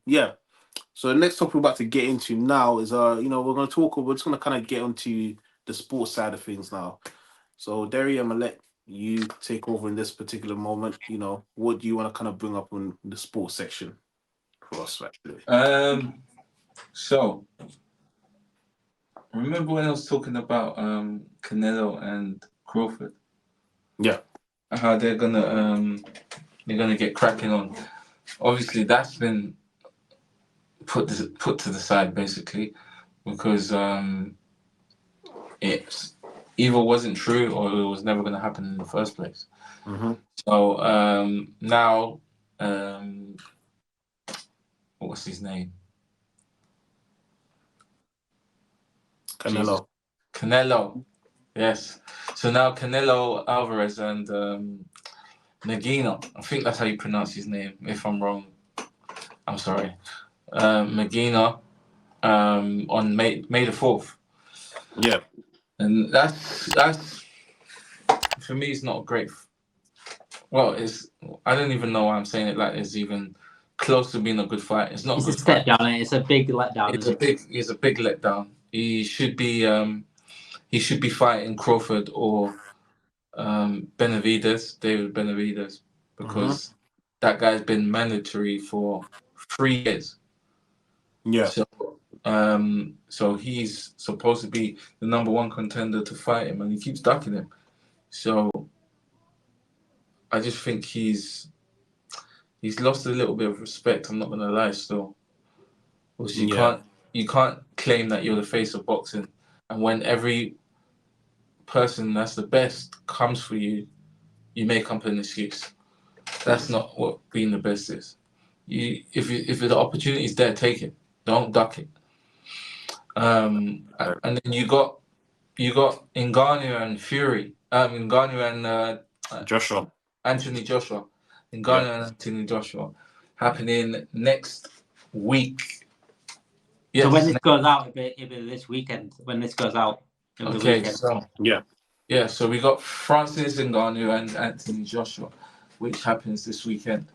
yeah. So the next topic we're about to get into now is we're just gonna kind of get onto the sports side of things now. So Derry, I'm gonna let you take over in this particular moment. What do you want to kind of bring up on the sports section for us, actually? So remember when I was talking about Canelo and Crawford? Yeah. How they're gonna get cracking on. Obviously, that's been put to the side basically because it either wasn't true or it was never gonna happen in the first place. Mm-hmm. So now what's his name? Jesus. Canelo. Canelo. Yes. So now Canelo Alvarez and Nagino. I think that's how you pronounce his name. If I'm wrong, I'm sorry. Nagino on May the 4th. Yeah. And that's for me. It's not great. Well, it's I don't even know why I'm saying it like it's even close to being a good fight. It's not It's a a good step fight. down. It's a big letdown. It's a big letdown. He should be fighting Crawford or David Benavidez, Mm-hmm. because that guy's been mandatory for 3 years. Yeah. So he's supposed to be the number one contender to fight him, and he keeps ducking him. So I just think he's lost a little bit of respect. I'm not gonna lie, still, because Yeah. you can't claim that you're the face of boxing, and when every person that's the best comes for you, you make up an excuse. That's not what being the best is. If the opportunity is there, take it. Don't duck it. And then you got Ngannou and Fury. Ngannou and Joshua. Anthony Joshua. Yeah. Ngannou and Anthony Joshua happening next week. So Yes. when this goes out, it'll be this weekend. When this goes out, it'll be Okay. weekend. So Yeah. So we got Francis Ngannou and Anthony Joshua, which happens this weekend.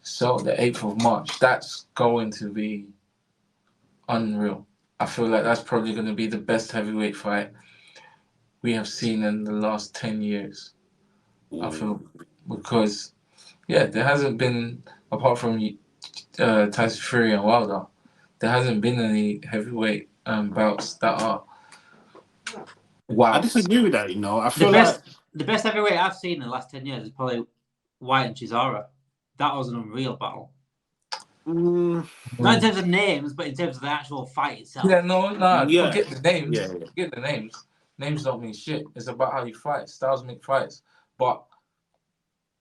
So the 8th of March. That's going to be unreal. I feel like that's probably going to be the best heavyweight fight we have seen in the last 10 years. I feel, because there hasn't been, apart from Tyson Fury and Wilder, there hasn't been any heavyweight bouts that are I wow. disagree with that. I feel like The best heavyweight I've seen in the last 10 years is probably White and Chisora. That was an unreal battle. Not in terms of names, but in terms of the actual fight itself. Yeah, no, Yeah. forget the names. Yeah. Forget the names. Names don't mean shit. It's about how you fight. Styles make fights. But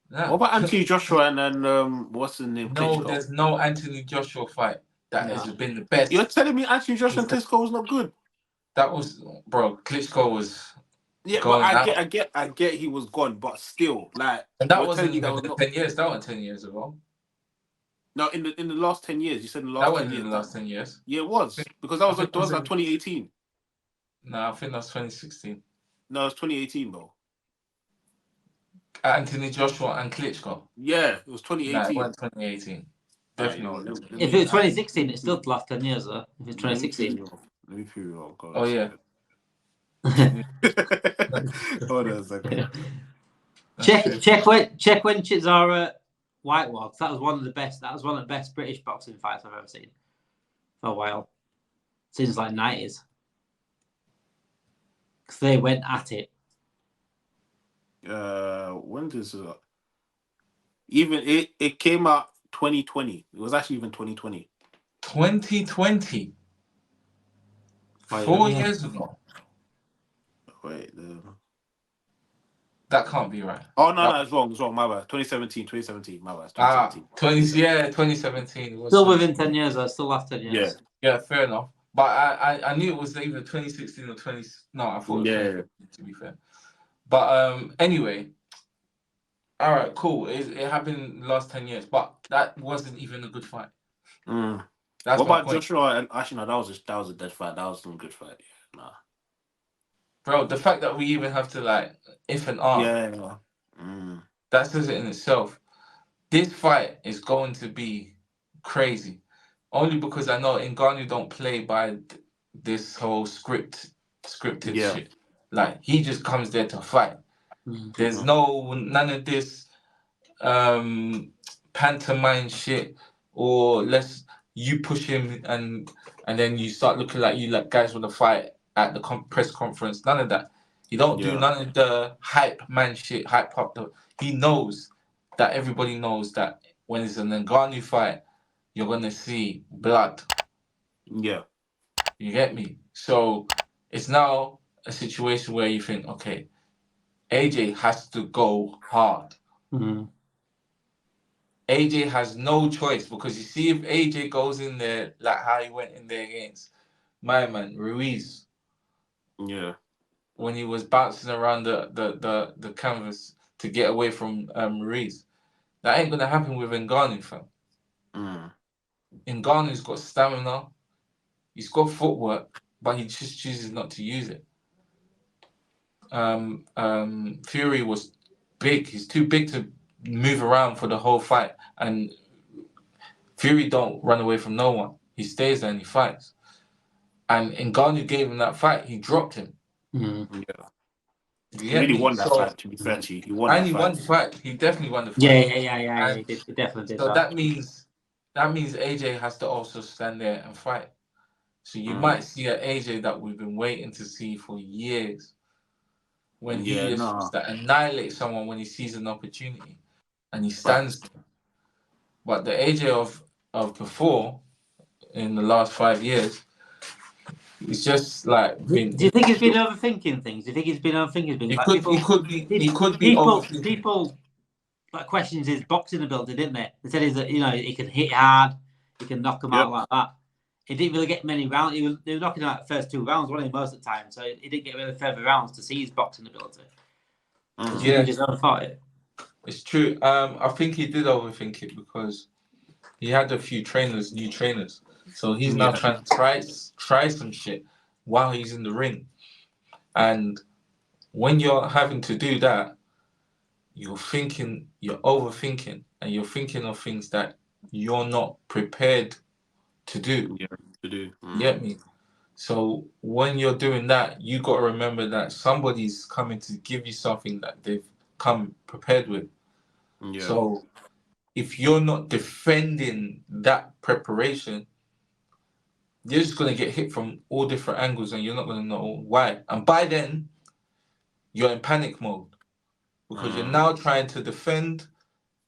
What about Anthony Joshua and then what's his name? no, Klitschko? there's no Anthony Joshua fight that has been the best. You're telling me Anthony Joshua and Klitschko was not good? That was, bro. Klitschko was. Yeah, going but out. I get he was gone, but still, like, And that you're wasn't telling me that even was in not 10 years. That was 10 years ago. no in the last 10 years. You said in the That last wasn't 10 in years. the last 10 years. Yeah, it was because that was think that was it was like 2018. No, I think that was 2016. No, it was 2018 though. Anthony Joshua and Klitschko. Yeah, it was No, it 2018. wasn't 2018. Definitely. If it was 2016, it's still the last 10 years, though. If it's 2016. Let me figure it out. Oh, yeah. Hold on a second. Check when Chisora White was. That was one of the best. That was one of the best British boxing fights I've ever seen for a while. Since like 90s. Because they went at it. When does even it came out 2020. It was actually even 2020. 2020. 4 years ago. Wait, that can't be right. Oh no, it's wrong. It's wrong. My bad. 2017. My bad. 2017. 2017. Still within 10 years, though. Still last 10 years. Yeah, fair enough. But I knew it was either 2016 or 20. No, I thought it was 20, to be fair. But anyway, all right, cool. It happened in the last 10 years, but that wasn't even a good fight. What about Joshua? And actually, no, that was a dead fight. That was a good fight. Yeah, nah. Bro, the fact that we even have to like if and R. Yeah. That says it in itself. This fight is going to be crazy. only because I know Ngannou don't play by this whole scripted Yeah. shit. Like he just comes there to fight. Mm. There's none of this pantomime shit, or you push him and then you start looking like you like guys want to fight at the press conference. None of that. He don't do Yeah. none of the hype man shit. Hype up he knows that everybody knows that when it's an Ngannou fight, you're gonna see blood. Yeah. You get me? So it's now a situation where you think, okay, AJ has to go hard. Mm. AJ has no choice, because you see, if AJ goes in there like how he went in there against my man Ruiz, Yeah. when he was bouncing around the canvas to get away from Ruiz, that ain't gonna happen with Ngannou, fam. Mm. Ngannou's got stamina, he's got footwork, but he just chooses not to use it. Fury was big. He's too big to move around for the whole fight, and Fury don't run away from no one. He stays there and he fights. And Ngannou gave him that fight. He dropped him. Mm. Yeah. You He get really me? won that So, fight, to be fair to you. He won and that he fight. won the fight. He definitely won the Yeah, fight. he did. He definitely did So that. that means AJ has to also stand there and fight. So you Mm. might see an AJ that we've been waiting to see for years, when he Yeah, just no. wants to annihilate someone when he sees an opportunity, and he Facts. stands. But the AJ of before, in the last 5 years, it's just like Do been. you think he's been overthinking things? Do you think he's been overthinking things? He Like could be overthinking. people like questions his boxing ability, didn't they? They said he's he can hit hard, he can knock them Yep. out like that. He didn't really get many rounds. They were knocking out the first 2 rounds, wasn't he, most of the time? So he didn't get really further rounds to see his boxing ability. Do you think Yeah, he just overthought it? it's true. I think he did overthink it, because he had a few new trainers. So he's now Yeah. trying to try some shit while he's in the ring. And when you're having to do that, you're overthinking, and you're thinking of things that you're not prepared to do. Yeah. To do. You get me? So when you're doing that, you got to remember that somebody's coming to give you something that they've come prepared with. Yeah. So if you're not defending that preparation, you're just going to get hit from all different angles, and you're not going to know why. And by then, you're in panic mode, because you're now trying to defend,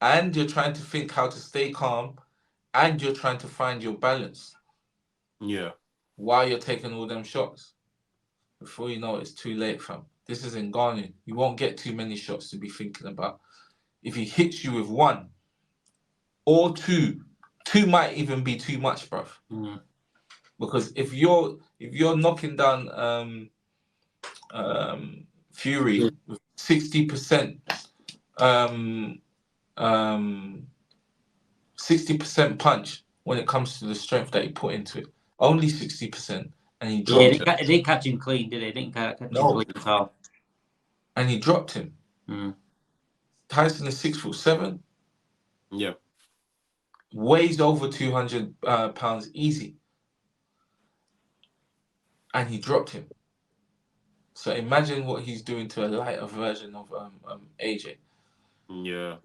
and you're trying to think how to stay calm, and you're trying to find your balance Yeah. while you're taking all them shots. Before you know it, it's too late, fam. This is Ngannou. You won't get too many shots to be thinking about. If he hits you with 1 or 2, 2 might even be too much, bruv. Mm. Because if you're knocking down Fury with 60%, 60% punch when it comes to the strength that he put into it, only 60%, and he dropped him. He didn't catch him clean, did he? He didn't catch him No. clean at all. And he dropped him. Mm. Tyson is 6'7", Yeah. weighs over 200 pounds easy, and he dropped him. So imagine what he's doing to a lighter version of AJ. Yeah.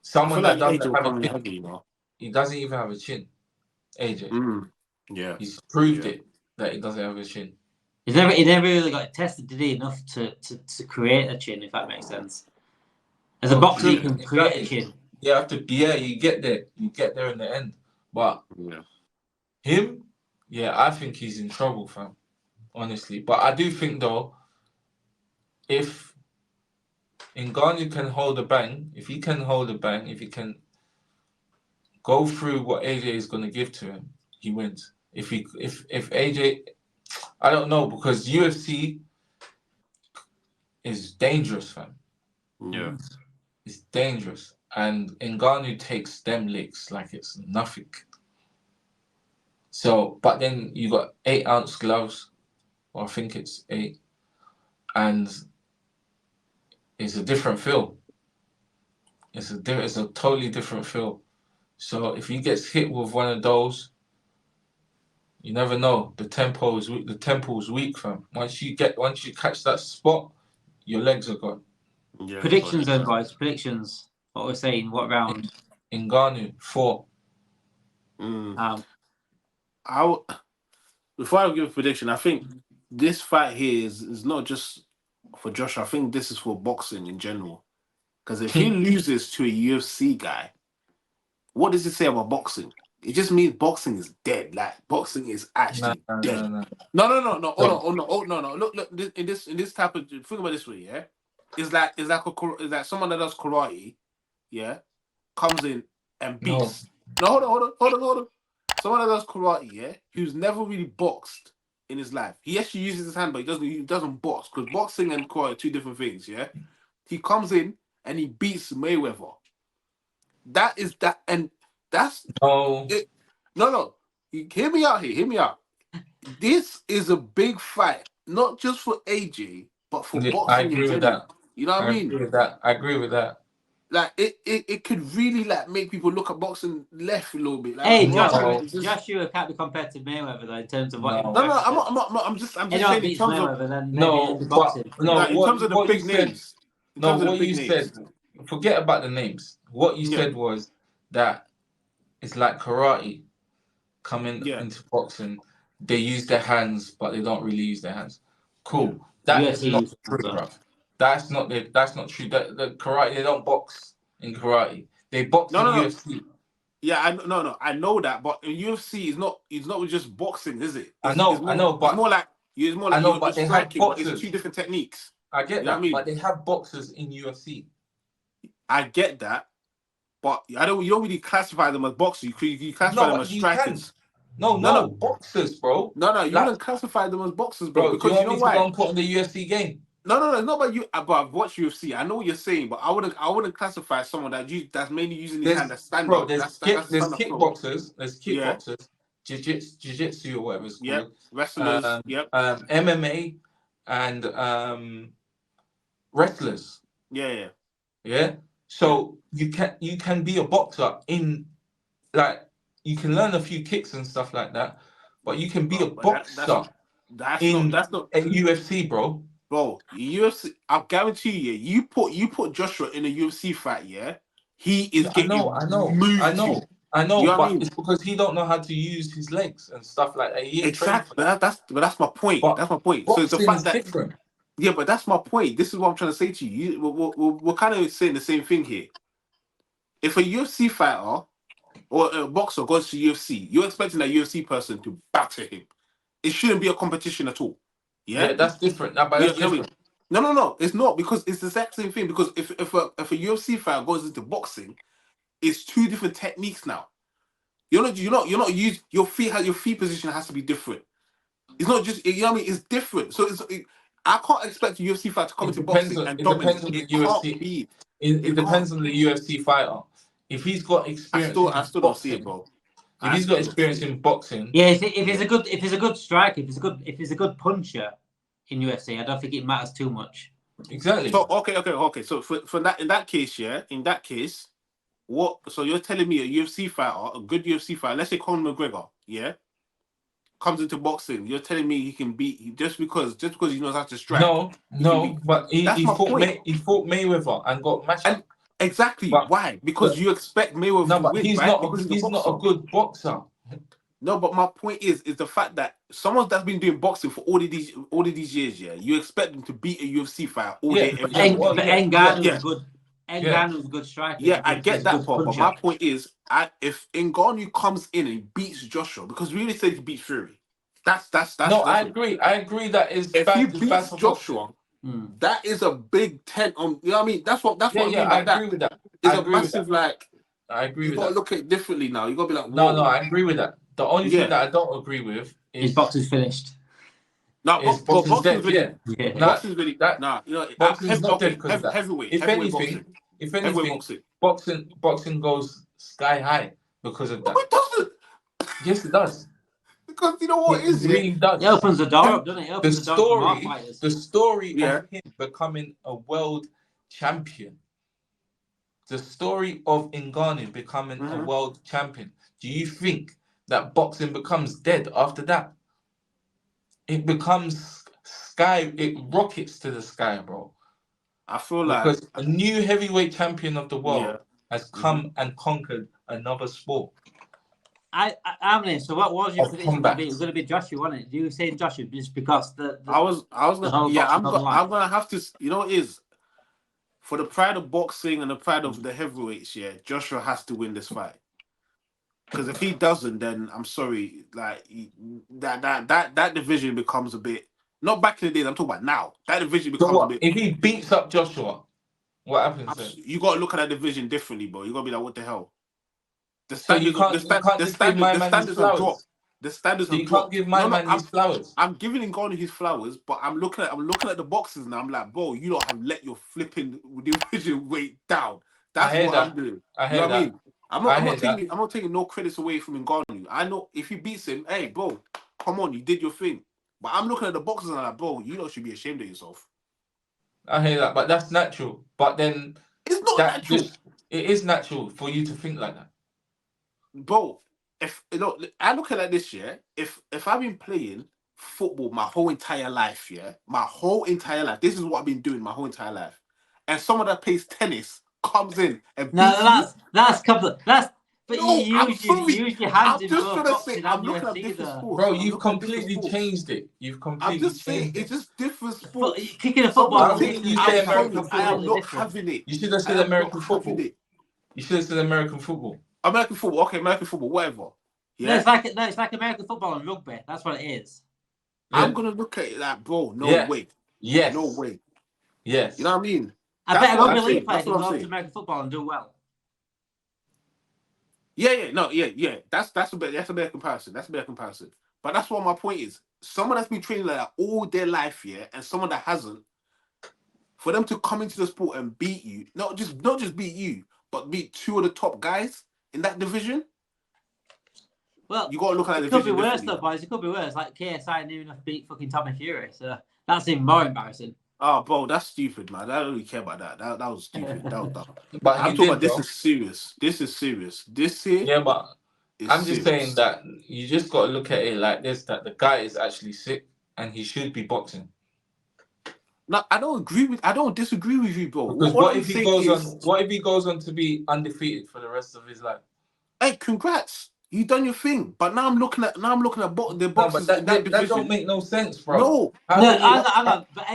Someone that AJ doesn't will have come a in chin. heavy, you know. He doesn't even have a chin. AJ. Yeah. He's proved it that he doesn't have a chin. He never really got tested, did he, enough to create a chin, if that makes sense. As a boxer, you can create a chin. You have to, you get there. You get there in the end. But him, I think he's in trouble, fam. Honestly. But I do think, though, if Ngannou can hold a bang, if he can go through what AJ is going to give to him, he wins. If AJ, I don't know, because UFC is dangerous, fam. Yeah. It's dangerous. And Ngannou takes them licks like it's nothing. So, but then you got 8-ounce gloves, or I think it's 8, and it's a different feel. It's a totally different feel. So if he gets hit with one of those, You never know. The tempo is weak. The tempo is weak, fam. Once you catch that spot, your legs are gone. Yeah, Predictions then, guys. Predictions. What we're saying. What round? Ngannou 4. Before I give a prediction, I think this fight here is not just for Josh. I think this is for boxing in general. Because if he loses to a UFC guy, what does it say about boxing? It just means boxing is dead. Like boxing is actually dead. No. No. Look. In this type of think about it this way, yeah. It's like someone that does karate, yeah, comes in and beats. No, hold on. Someone that does karate, yeah, who's never really boxed in his life. He actually uses his hand, but he doesn't box because boxing and karate are two different things. Yeah, he comes in and he beats Mayweather. That is that, and that's it. No. Hear me out here. Hear me out. This is a big fight, not just for AJ, but for boxing. I agree with that. You know what I mean? I agree with that. Like it could really like make people look at boxing left a little bit. Like, hey, Joshua can't be compared to Mayweather though in terms of what. No, I'm not. I'm just saying in terms Mayweather, of then boxing. In terms of the big names. No, what you said. Forget about the names. What you said was that it's like karate coming into boxing. They use their hands, but they don't really use their hands. Cool. That is not true, bro. That's not true. The karate, they don't box in karate. They box in UFC. Yeah, I know that, but in UFC it's not just boxing, is it? I know, but it's more like you're striking, but it's two different techniques. I get that, but they have boxers in UFC. I get that, but you don't really classify them as boxers. You classify them as strikers. No, boxers, bro. No, you wouldn't classify them as boxers, bro. Because you know why? Don't put on the UFC game. No, it's not about you. But I've watched UFC. I know what you're saying, but I wouldn't classify someone that's mainly using his hand as stand up. There's kickboxers. There's kickboxers, jiu-jitsu or whatever it's called. Yep, wrestlers. MMA and wrestlers. Yeah. So you can be a boxer in like you can learn a few kicks and stuff like that, but you can be a boxer. That's not a UFC, bro. Bro, UFC. I guarantee you put Joshua in a UFC fight, yeah. He is getting. I know. But it's because he don't know how to use his legs and stuff like that. Exactly. That's my point. That's my point. So it's the fact that different. Yeah, but that's my point. This is what I'm trying to say to you. We're kind of saying the same thing here. If a UFC fighter or a boxer goes to UFC, you're expecting that UFC person to batter him. It shouldn't be a competition at all. Yeah, that's different. Different. No, it's not, because it's the exact same thing. Because if a UFC fighter goes into boxing, it's two different techniques now. You're not using your feet position has to be different. It's not just, you know what I mean. It's different. So I can't expect a UFC fighter to come into boxing and dominate. It depends on the UFC fighter. If he's got experience, I still don't see it, bro. If he's got experience in boxing, if he's a good striker, if he's a good puncher in UFC, I don't think it matters too much. Exactly. So okay. So for that, in that case, what? So you're telling me a UFC fighter, a good UFC fighter, let's say Conor McGregor, comes into boxing. You're telling me he can beat just because he knows how to strike? No, but he fought Mayweather and got matched up. Exactly. Why? Because you expect Mayweather to win, he's right? He's not a good boxer. No, but my point is the fact that someone that's been doing boxing for all of these years, you expect them to beat a UFC fighter all day, every day. But Ngannou was good. Ngannou's a good striker. Yeah, I get that part. But my point is, if Ngannou comes in and beats Joshua, because we really said he beats Fury. That's I agree. I agree that is if he beats Joshua. That is a big tent on. You know what I mean? That's what I mean. I agree with that. It's a massive I agree with that. You gotta look at it differently now. You gotta be like, whoa. No, I agree with that. The only thing that I don't agree with is boxing's finished. No, boxing's dead. Yeah. Boxing's really you know, boxing's not dead because heavyweight. If anything, boxing goes sky high because of that. No, it doesn't. Yes, it does. Because you know what it really does. It opens the door up, doesn't it? The story of him becoming a world champion. The story of Ngannou becoming a world champion. Do you think that boxing becomes dead after that. It becomes sky. It rockets to the sky, bro. I feel like Because a new heavyweight champion of the yeah. world has come and conquered another sport Emily, so what was your of prediction going to be? combat. It was going to be Joshua, wasn't it? You were saying Joshua just because I was the gonna, whole yeah. boxing on the line. I'm gonna have to. You know, what it is for the pride of boxing and the pride of the heavyweights. Yeah, Joshua has to win this fight. Because if he doesn't, then I'm sorry. Like that division becomes a bit. Not back in the days. I'm talking about now. That division So becomes a what? bit. If he beats up Joshua, what happens then? You got to look at that division differently, bro. You got to be like, what the hell? The So you standards, can't just give my the man his standards have dropped. flowers. The standards So have you can't dropped. give my No, man his flowers. I'm giving Ngannou his flowers, but I'm looking at the boxes now. I'm like, bro, you don't have let your flipping division weight down. That's I hear what that. I'm doing. I You know hear what I that. mean? I hear that. I'm not taking no credits away from Ngannou. I know if he beats him, hey, bro, come on, you did your thing. But I'm looking at the boxes and I'm like, bro, you lot should be ashamed of yourself. I hear that. But that's natural. But then It's not that natural. just it is natural for you to think like that. Bro, if you know, I look at it this year. If I've been playing football my whole entire life, yeah, my whole entire life, this is what I've been doing my whole entire life, and someone that plays tennis comes in and No, beats me. that's couple. That's but No, you I'm sorry. use your hands I'm in just both gonna say boxing I'm and looking at UFC different though. sports. Bro, I'm you've looking at different completely sports. changed it. You've I'm completely just saying changed it's it. just different sports. Kicking a Someone football Why and wouldn't kicking you a say I'm tennis sorry, American is I am football? entirely not different. having it. You should have I said am not American having football. it. You should have said American football. American football, okay, American football, whatever. No, Yeah, it's like American football and rugby. That's what it is. I'm Yeah. gonna look at it like, bro, no Yeah. way, no Yes. way. Yes. You know what I mean? I That's bet a what rugby I'm league saying. player That's can what I'm go up to saying. American football and do well. Yeah. That's a better comparison. That's a better comparison. But that's what my point is. Someone that's been training like that all their life, yeah, and someone that hasn't, for them to come into the sport and beat you, not just beat you, but beat two of the top guys in that division, Well, you gotta look at that it could be division worse differently. though, boys. It could be worse. Like KSI knew enough to beat fucking Tommy Fury, so that's even more embarrassing. Oh, bro, that's stupid, man. I don't really care about that. That was stupid. That was dumb. But I'm he talking did, about this bro. is serious. This is serious. This here Yeah, but is I'm just saying serious. that you just got to look at it like this: that the guy is actually sick and he should be boxing. No, I don't disagree with you, bro. Because All what I'm if he saying goes on? is, What if he goes on to be undefeated for the rest of his life? hey, congrats. You done your thing. But now I'm looking at the No, but boxes in that that don't division. make no sense, bro. No. How No, can you? hang on. But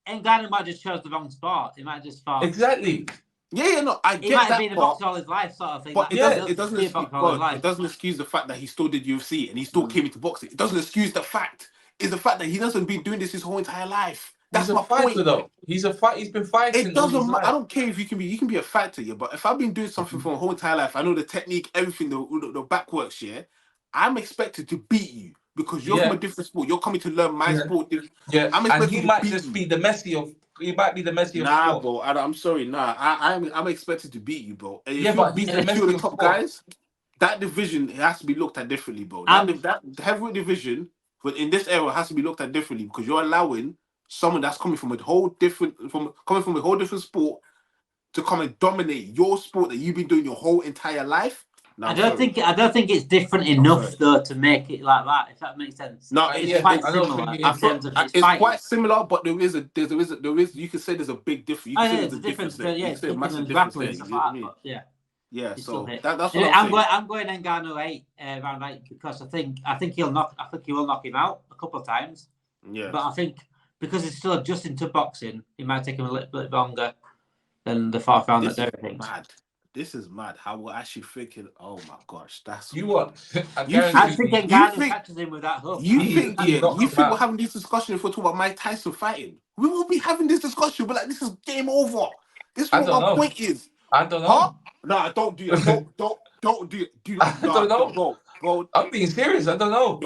Ngannou might just chose the wrong sport. He might just thought Exactly. Yeah, no, I he might get have been that a part. boxer all his life, sort of thing. But Like, Yeah. it doesn't be a excuse, boxer all his well, life. it doesn't excuse the fact that he still did UFC and he still came into boxing. It doesn't excuse the fact. It's the fact that he doesn't been doing this his whole entire life. He's That's a my fighter, point. though. He's a fight. He's been It fighting all his doesn't. I life. don't care if you can be a fighter, yeah. But if I've been doing something for my whole entire life, I know the technique, everything, the back works, yeah. I'm expected to beat you because you're from a Yeah. different sport. You're coming to learn my Yeah. sport. Yeah. I'm And he expected to might beat just you. be the Messi of. He might be the Messi of Nah, sport. bro. I'm sorry. Nah, I'm expected to beat you, bro. And Yeah, if you're but he's the beating two of Messi the of top sport. guys, that division has to be looked at differently, bro. I'm- That heavyweight division, but in this era, has to be looked at differently because you're allowing someone that's coming from a whole different sport to come and dominate your sport that you've been doing your whole entire life. No, I don't think it's different enough though to make it like that. If that makes sense. No, It's Yeah, quite I don't similar think it in is. terms of its it's fighting. quite similar, but there is you can say there's a big difference. You Oh, can say yeah, there's it's a a difference. difference there. Yeah, You it's can say a kicking massive and difference grappling there. and You stuff know what I like that. mean? But yeah. Yeah, It's still so hit. that's what Anyway, I'm saying. I'm going Ngannou 8 round 8 because I think he will knock him out a couple of times. Yeah. But I think because he's still adjusting to boxing, it might take him a little bit longer than the fourth round This that is Derry thinks. mad. This is mad. How we're actually thinking. Oh my gosh, that's You what? I You I guarantee think you. Ngannou catches him with that hook. You He think will knock you him think we're out. having this discussion if we're talking about Mike Tyson fighting? We will be having this discussion, but like this is game over. This is I what don't my know. point is. I don't know. Huh? Nah, don't do that. Don't do it. Do not. I don't know. Bro. I'm being serious. I don't know.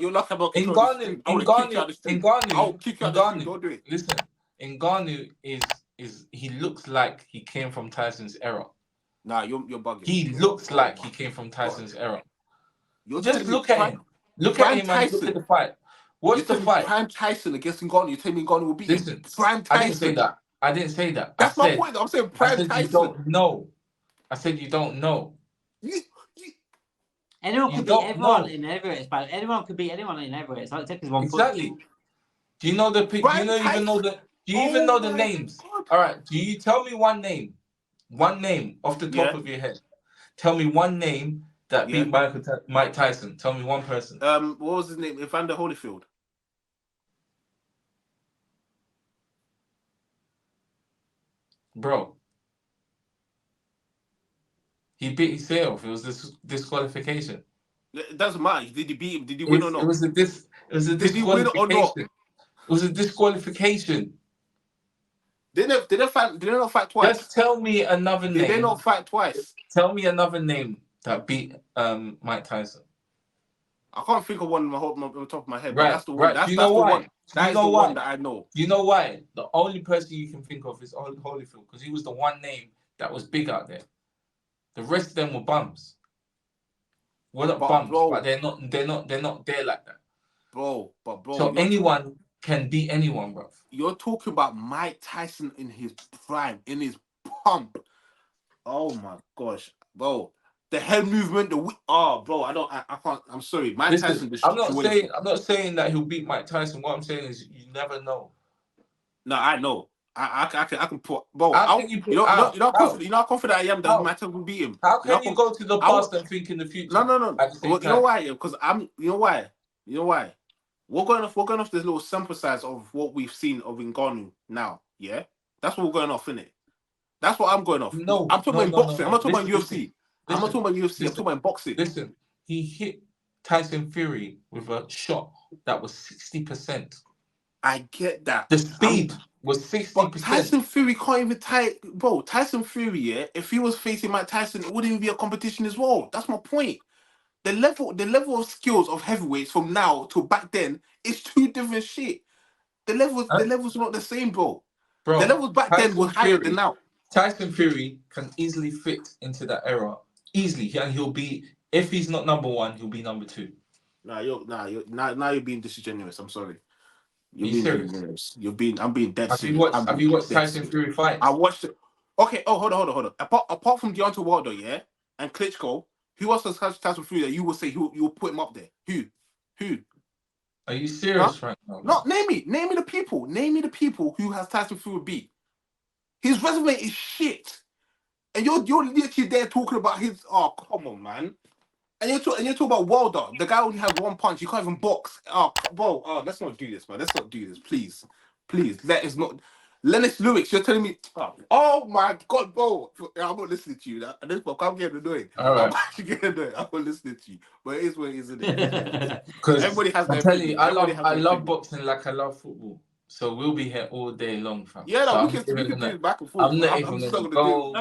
You're lucky about control the street. I would have kicked you out the street. I'll kick you out the street. Don't do it. Listen, Ngannou is he looks like he came from Tyson's era. Nah, you're bugging. He looks like he came from Tyson's era. You're Just look at him. Look at him and look at the fight. What's the fight? Prime Tyson against Ngannou. You're telling me Ngannou will beat him. Listen, Prime Tyson. I didn't say that. That's my point. I'm saying Prime Tyson. You don't know. I said you don't know. Anyone You could beat don't everyone know. in heavyweights, but anyone could beat anyone in heavyweights. All it takes is one punch. Exactly. Do you know the? Do you Brian know even know Tyson. the? Do you even know the my names? God. All right. Do you tell me one name? One name off the top Yeah. of your head. Tell me one name that Yeah. beat Mike Tyson. Tell me one person. What was his name? Evander Holyfield. Bro. He beat himself. It was this disqualification. It doesn't matter. Did he beat him? Did he It win or was, it not? was a Did he win or not? disqualification. It was a disqualification. Did they not fight twice? Just tell me another name. Did they not fight twice? Tell me another name that beat Mike Tyson. I can't think of one on the top of my head, but Right, that's the one. right. That's, Do you that's know the why? one. That is the one that I know. Do you know why? The only person you can think of is Holyfield because he was the one name that was big out there. The rest of them were bums. Well, not bums, bro, but they're not there like that. Bro, So anyone can beat anyone, bro. You're talking about Mike Tyson in his prime, in his pump. Oh my gosh, bro. The head movement, bro, I can't. I'm sorry, Mike Tyson. I'm not saying that he'll beat Mike Tyson. What I'm saying is, you never know. No, I know. I can put, bro. How can you put? You know how confident I am that Mike Tyson will beat him. How can you go to the past and think in the future? No. Well, you know why? Because you know why? We're going off this little sample size of what we've seen of Ngannou now. Yeah, that's what we're going off, innit? That's what I'm going off. No, I'm talking about boxing. I'm not talking about UFC. I'm not talking about UFC. I'm talking about boxing. Listen, he hit Tyson Fury with a shot that was 60%. I get that. The speed was 60%. But Tyson Fury can't even bro. Tyson Fury, yeah. If he was facing Mike Tyson, it wouldn't even be a competition as well. That's my point. The level of skills of heavyweights from now to back then is two different shit. The levels are not the same, bro. The levels back then were higher than now. Tyson Fury can easily fit into that era. Easily. And he'll be, if he's not number one, he'll be number two. Now you're being disingenuous. I'm sorry. You're being serious. I'm being dead serious. Have you watched Tyson Fury fight? I watched it. Okay, hold on. Apart from Deontay Wilder, yeah, and Klitschko, who else has Tyson Fury that you will say you will put him up there? Who? Are you serious right now? No, name me the people. Name me the people who has Tyson Fury beat. His resume is shit. And you're literally there talking about his. Oh, come on, man. And you're talking about Wilder. The guy only had one punch. He can't even box. Oh, bro. Oh, let's not do this, man. Let's not do this, please. Let us not. Lennox Lewis, you're telling me. Oh my God, bro. I'm not listening to you. And this I'm getting annoyed. All right. I'm actually getting annoyed. I'm not listening to you. But it is what it is, isn't it? Because everybody has their I'm telling opinion. you, I love boxing like I love football. So we'll be here all day long, fam. Yeah, so we can do it back and forth. I'm not even going to go.